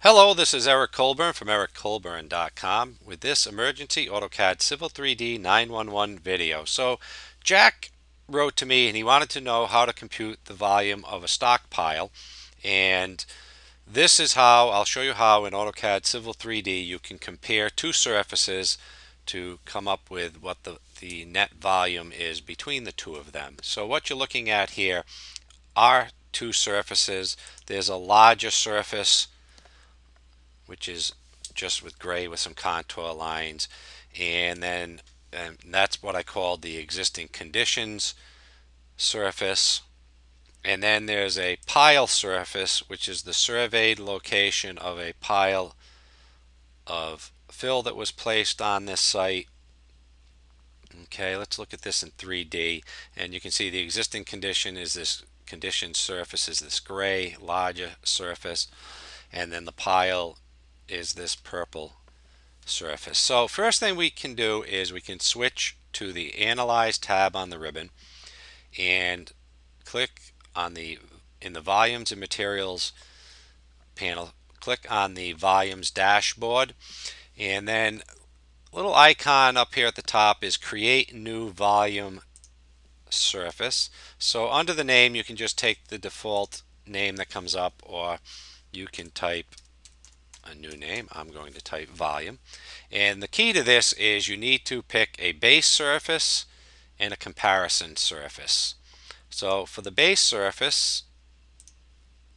Hello, this is Eric Colburn from EricColburn.com with this emergency AutoCAD Civil 3D 911 video. So Jack wrote to me and he wanted to know how to compute the volume of a stockpile. And this is how, I'll show you how in AutoCAD Civil 3D you can compare two surfaces to come up with what the net volume is between the two of them. So what you're looking at here are two surfaces. There's a larger surface which is just with gray with some contour lines, and that's what I call the existing conditions surface. And then there's a pile surface, which is the surveyed location of a pile of fill that was placed on this site. Okay, let's look at this in 3D, and you can see the existing condition is this condition surface is this gray larger surface, and then the pile is this purple surface. So first thing we can do is we can switch to the Analyze tab on the ribbon and click on in the Volumes and Materials panel, click on the Volumes dashboard, and then a little icon up here at the top is Create New Volume Surface. So under the name you can just take the default name that comes up, or you can type a new name. I'm going to type volume. And the key to this is you need to pick a base surface and a comparison surface. So for the base surface,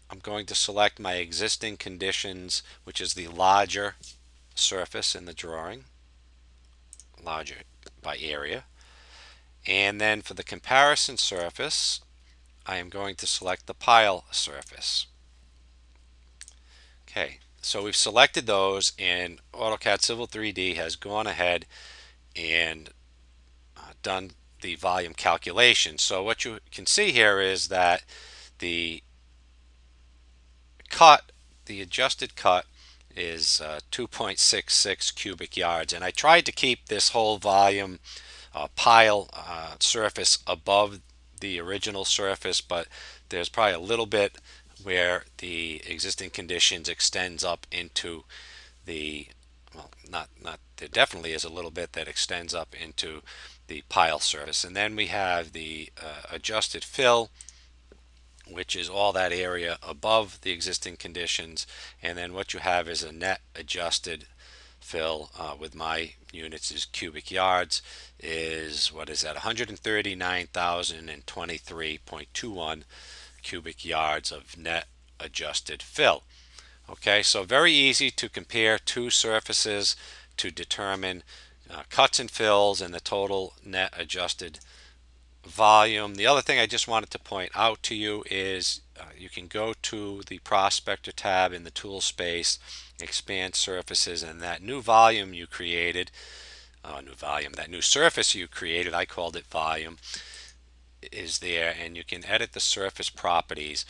I'm going to select my existing conditions, which is the larger surface in the drawing, larger by area. And then for the comparison surface, I am going to select the pile surface. Okay, so we've selected those, and AutoCAD Civil 3D has gone ahead and done the volume calculation. So what you can see here is that the the adjusted cut is 2.66 cubic yards, and I tried to keep this whole volume pile surface above the original surface, but there's probably a little bit where the existing conditions extends up into the, well, not there definitely is a little bit that extends up into the pile surface. And then we have the adjusted fill, which is all that area above the existing conditions. And then what you have is a net adjusted fill, with my units is cubic yards, is, what is that, 139,023.21 cubic yards of net adjusted fill. Okay, so very easy to compare two surfaces to determine cuts and fills and the total net adjusted volume. The other thing I just wanted to point out to you is you can go to the Prospector tab in the tool space, expand surfaces, and that new volume you created, that new surface you created, I called it volume, is there, and you can edit the surface properties.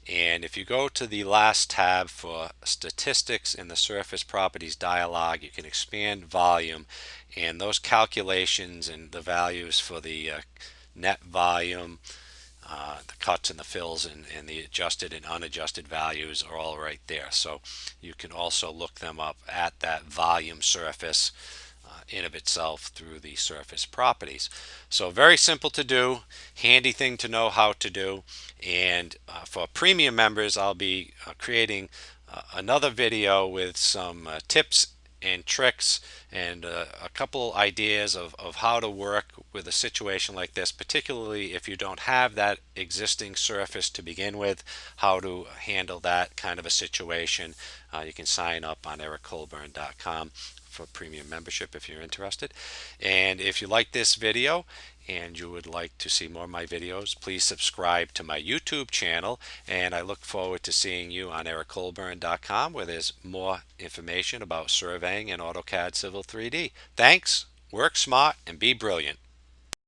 And if you go to the last tab for statistics in the surface properties dialog, you can expand volume, and those calculations and the values for the net volume, the cuts and the fills, and the adjusted and unadjusted values are all right there. So you can also look them up at that volume surface in of itself through the surface properties. So very simple to do, handy thing to know how to do. And for premium members, I'll be creating another video with some tips and tricks and a couple ideas of how to work with a situation like this, particularly if you don't have that existing surface to begin with, how to handle that kind of a situation. You can sign up on ericcolburn.com for premium membership if you're interested. And if you like this video and you would like to see more of my videos, please subscribe to my YouTube channel, and I look forward to seeing you on ericcolburn.com, where there's more information about surveying and AutoCAD Civil 3D. Thanks, work smart, and be brilliant.